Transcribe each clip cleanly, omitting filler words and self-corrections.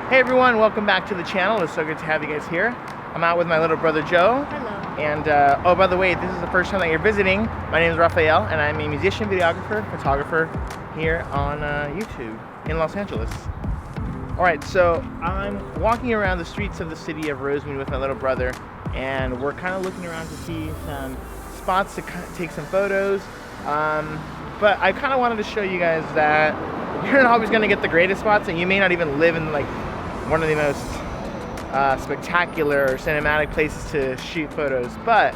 Hey everyone, welcome back to the channel. It's so good to have you guys here. I'm out with my little brother Joe. Hello. And oh, by the way, if this is the first time that you're visiting, my name is Rafael and I'm a musician, videographer, photographer here on YouTube in Los Angeles. Alright, so I'm walking around the streets of the city of Rosemead with my little brother, and we're kind of looking around to see some spots to take some photos. But I kind of wanted to show you guys that you're not always going to get the greatest spots, and you may not even live in like one of the most spectacular or cinematic places to shoot photos, but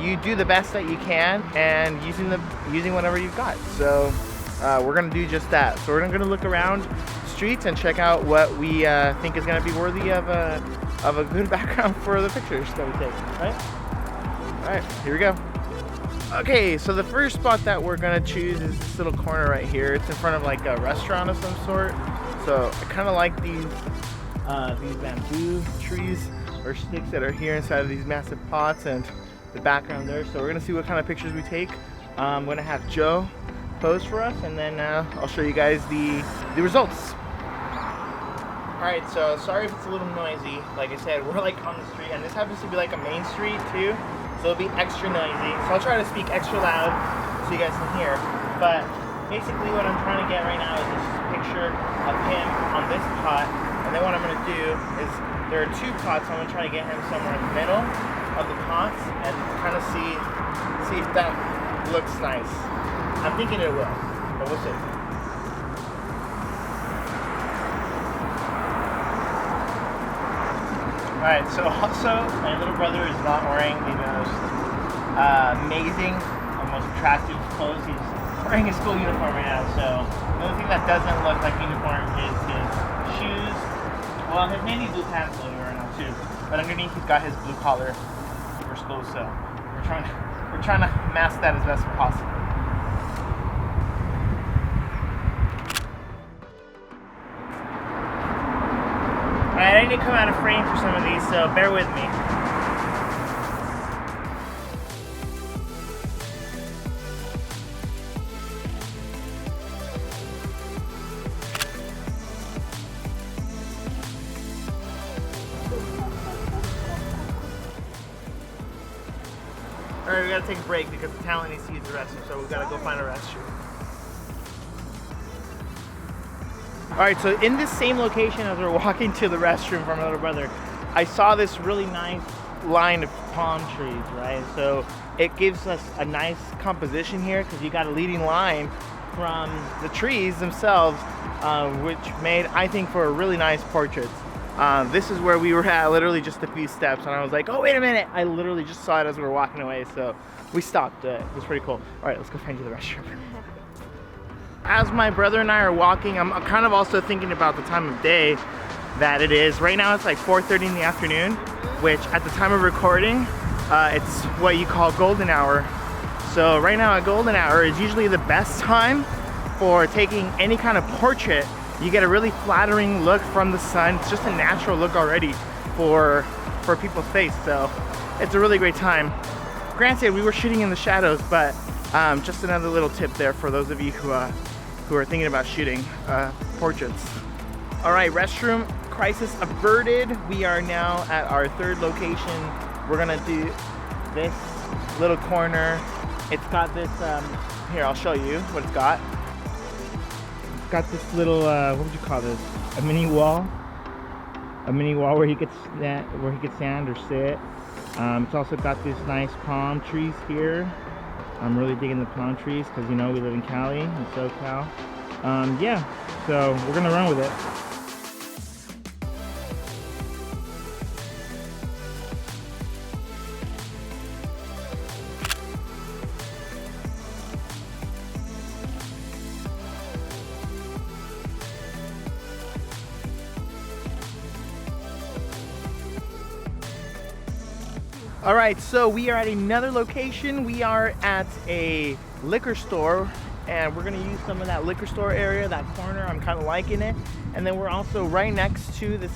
you do the best that you can and using whatever you've got. So we're going to do just that. So we're going to look around streets and check out what we think is going to be worthy of a good background for the pictures that we take, right? All right, here we go. Okay, so the first spot that we're gonna choose is this little corner right here. It's in front of like a restaurant of some sort. So I kind of like these bamboo trees or sticks that are here inside of these massive pots and the background there. So we're gonna see what kind of pictures we take. I'm gonna have Joe pose for us, and then I'll show you guys the results. All right, so sorry if it's a little noisy. Like I said, we're like on the street, and this happens to be like a main street too. So it'll be extra noisy. So I'll try to speak extra loud so you guys can hear. But basically what I'm trying to get right now is this picture of him on this pot. And then what I'm gonna do is, there are two pots, so I'm gonna try to get him somewhere in the middle of the pots and kind of see if that looks nice. I'm thinking it will, but we'll see. Alright, so also my little brother is not wearing the most amazing or most attractive clothes. He's wearing his school uniform right now, so the only thing that doesn't look like uniform is his shoes. Well, his navy blue pants look right now too, but underneath he's got his blue collar for school, so we're trying to mask that as best as possible. Alright, I need to come out of frame for some of these, so bear with me. Alright, we gotta take a break because the talent needs to use the restroom, so we gotta go find a restroom. Alright, so in this same location as we're walking to the restroom from my little brother, I saw this really nice line of palm trees, right? So it gives us a nice composition here because you got a leading line from the trees themselves, which made, I think, for a really nice portrait. This is where we were at, literally just a few steps, and I was like, oh, wait a minute! I literally just saw it as we were walking away, so we stopped. It was pretty cool. Alright, let's go find you the restroom. As my brother and I are walking, I'm kind of also thinking about the time of day that it is. Right now it's like 4:30 in the afternoon, which at the time of recording, it's what you call golden hour. So right now at golden hour is usually the best time for taking any kind of portrait. You get a really flattering look from the sun. It's just a natural look already for people's face, so it's a really great time. Granted, we were shooting in the shadows, but just another little tip there for those of you who are thinking about shooting portraits. All right, restroom crisis averted. We are now at our third location. We're gonna do this little corner. It's got this, here, I'll show you what it's got. It's got this little, what would you call this? A mini wall. A mini wall where he could stand or sit. It's also got this nice palm trees here. I'm really digging the palm trees because, you know, we live in Cali, in SoCal. Yeah, so we're gonna run with it. All right, so we are at another location. We are at a liquor store, and we're gonna use some of that liquor store area, that corner. I'm kind of liking it. And then we're also right next to this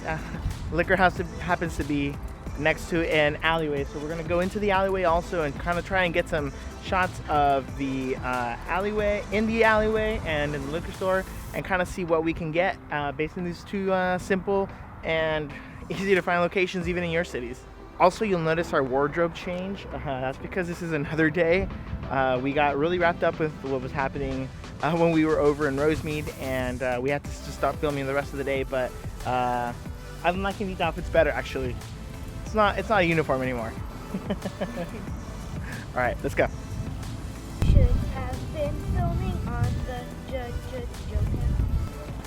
liquor house that happens to be next to an alleyway. So we're gonna go into the alleyway also and kind of try and get some shots of the alleyway, in the alleyway and in the liquor store. and kind of see what we can get based on these two simple and easy to find locations even in your cities. Also, you'll notice our wardrobe change. That's because this is another day. We got really wrapped up with what was happening when we were over in Rosemead, and we had to just stop filming the rest of the day. But I'm liking these outfits better, actually. It's not a uniform anymore. All right, let's go. Should have been filming on the Joe.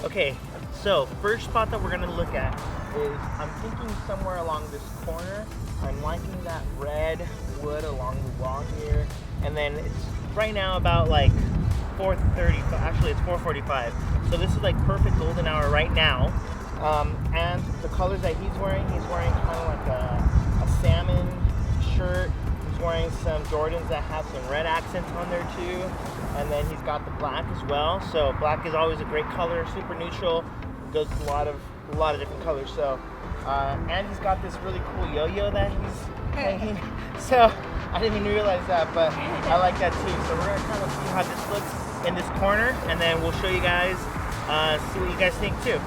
Okay, so first spot that we're gonna look at is, I'm thinking somewhere along this corner. I'm liking that red wood along the wall here, and then it's right now about like 4:30. Actually, it's 4:45. So this is like perfect golden hour right now. And the colors that he's wearing kind of like a salmon shirt. He's wearing some Jordans that have some red accents on there too, and then he's got the black as well. So black is always a great color, super neutral. Goes to a lot of different colors. So and he's got this really cool yo-yo that he's hanging. So I didn't even realize that, but I like that too. So we're gonna kind of see how this looks in this corner, and then we'll show you guys, see what you guys think too.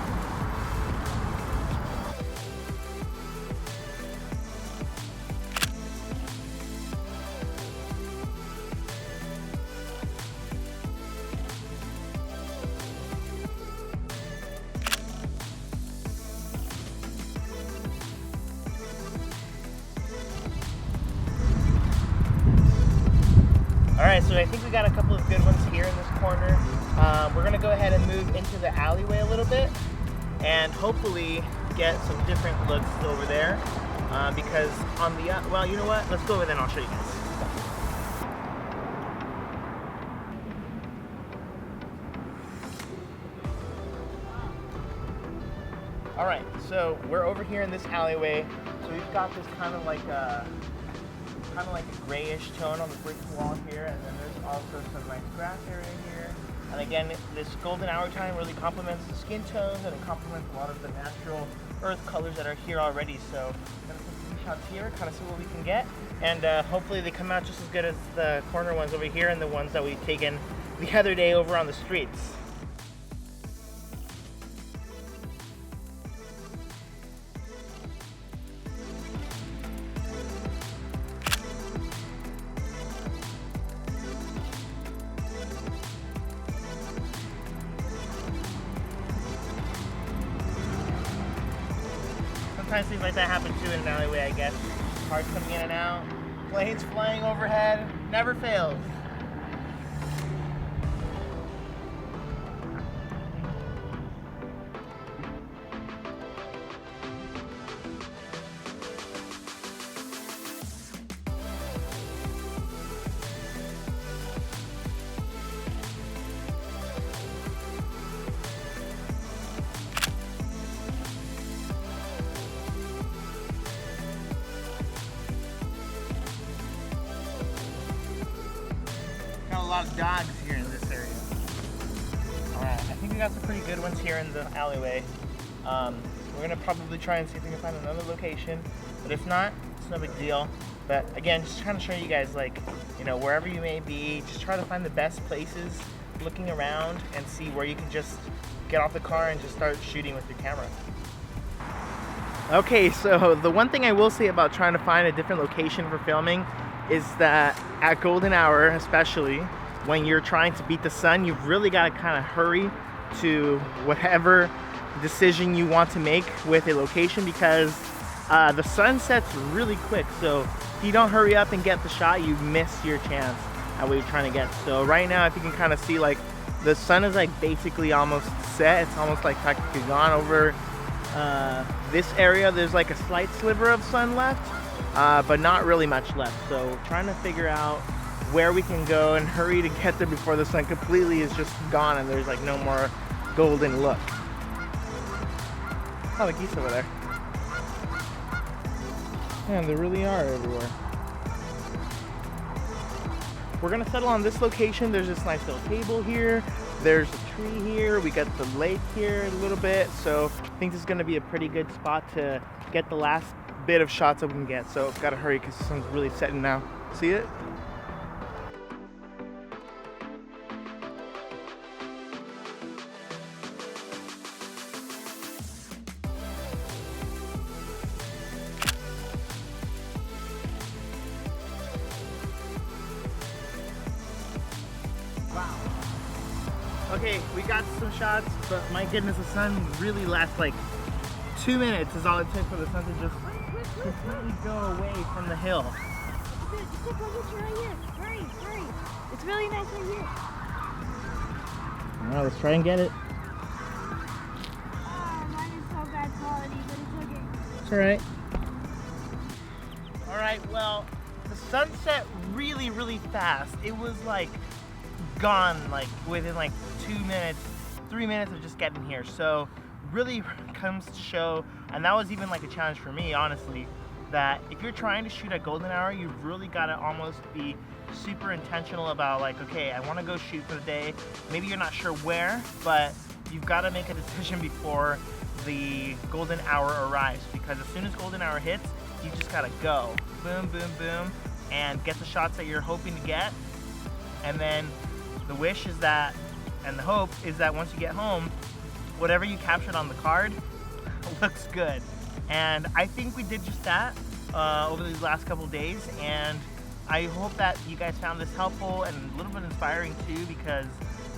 Alright, so I think we got a couple of good ones here in this corner. We're going to go ahead and move into the alleyway a little bit and hopefully get some different looks over there. Because on the, well, you know what? Let's go over there and I'll show you guys. Alright, so we're over here in this alleyway. So we've got this kind of like a grayish tone on the brick wall here, and then there's also some nice grass area here. And again, this golden hour time really complements the skin tones, and it complements a lot of the natural earth colors that are here already. So I'm gonna take some shots here, kind of see what we can get, and hopefully they come out just as good as the corner ones over here and the ones that we've taken the other day over on the streets. Sometimes things like that happen too in an alleyway, I guess. Cars coming in and out, planes flying overhead, never fails. Got a lot of dogs here in this area. Alright, I think we got some pretty good ones here in the alleyway. We're gonna probably try and see if we can find another location, but if not, it's no big deal. But again, just trying to show you guys, like, you know, wherever you may be, just try to find the best places, looking around and see where you can just get off the car and just start shooting with your camera. Okay, so the one thing I will say about trying to find a different location for filming is that at golden hour, especially when you're trying to beat the sun, you've really got to kind of hurry to whatever decision you want to make with a location, because the sun sets really quick. So if you don't hurry up and get the shot, you miss your chance at what you're trying to get. So right now, if you can kind of see, like, the sun is like basically almost set. It's almost like practically gone over this area. There's like a slight sliver of sun left, but not really much left. So trying to figure out where we can go and hurry to get there before the sun completely is just gone and there's like no more golden look. Oh, the geese over there. Yeah, they really are everywhere. We're gonna settle on this location. There's this nice little table here. There's a tree here. We got the lake here a little bit. So I think this is gonna be a pretty good spot to get the last bit of shots that we can get. So gotta hurry because the sun's really setting now. See it? got some shots, but my goodness, the sun really lasts like 2 minutes is all it takes for the sun to just completely go away from the hill. Right here. Hurry. It's really nice right here. Alright, let's try and get it. Mine is so bad quality, but it's okay. It's alright. Alright, well, the sunset really fast. It was like gone like within like 2 minutes, 3 minutes of just getting here. So really comes to show, and that was even like a challenge for me, honestly, that if you're trying to shoot at golden hour, you've really got to almost be super intentional about like, okay, I want to go shoot for the day. Maybe you're not sure where, but you've got to make a decision before the golden hour arrives, because as soon as golden hour hits, you just got to go boom, and get the shots that you're hoping to get. And then the wish is that, and the hope is that once you get home, whatever you captured on the card looks good. And I think we did just that over these last couple of days, and I hope that you guys found this helpful and a little bit inspiring too, because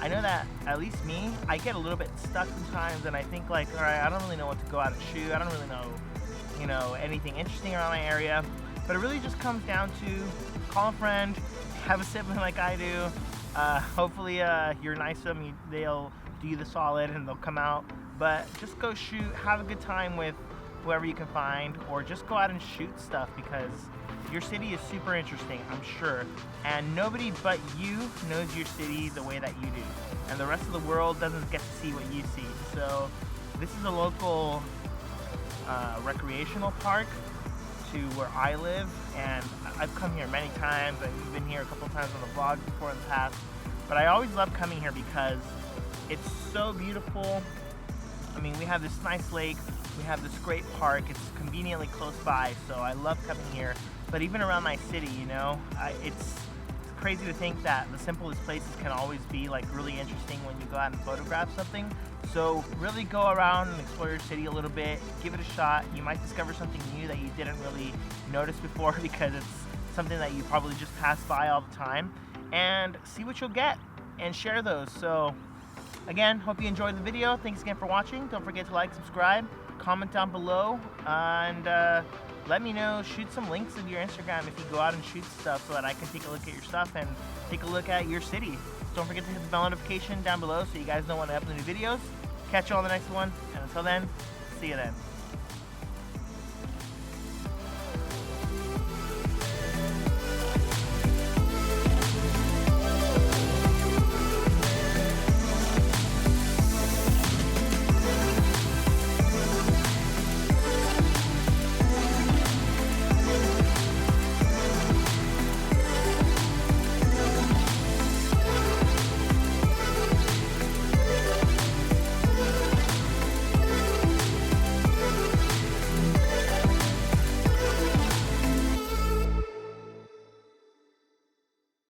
I know that at least me, I get a little bit stuck sometimes, and I think like, all right, I don't really know what to go out and shoot. I don't really know, anything interesting around my area. But it really just comes down to call a friend, have a sibling like I do. Hopefully you're nice to them, they'll do you the solid and they'll come out. But just go shoot, have a good time with whoever you can find, or just go out and shoot stuff, because your city is super interesting, I'm sure. And nobody but you knows your city the way that you do. And the rest of the world doesn't get to see what you see. So this is a local recreational park to where I live, and I've come here many times. I've been here a couple times on the vlog before in the past, but I always love coming here because it's so beautiful. I mean, we have this nice lake, we have this great park, it's conveniently close by, so I love coming here. But even around my city, it's crazy to think that the simplest places can always be like really interesting when you go out and photograph something. So really go around and explore your city a little bit, give it a shot. You might discover something new that you didn't really notice before, because it's something that you probably just pass by all the time, and see what you'll get and share those. So again, hope you enjoyed the video. Thanks again for watching. Don't forget to like, subscribe, comment down below, and let me know, shoot some links of your Instagram if you go out and shoot stuff, so that I can take a look at your stuff and take a look at your city. Don't forget to hit the bell notification down below so you guys know when I upload new videos. Catch you on the next one, and until then, see you then.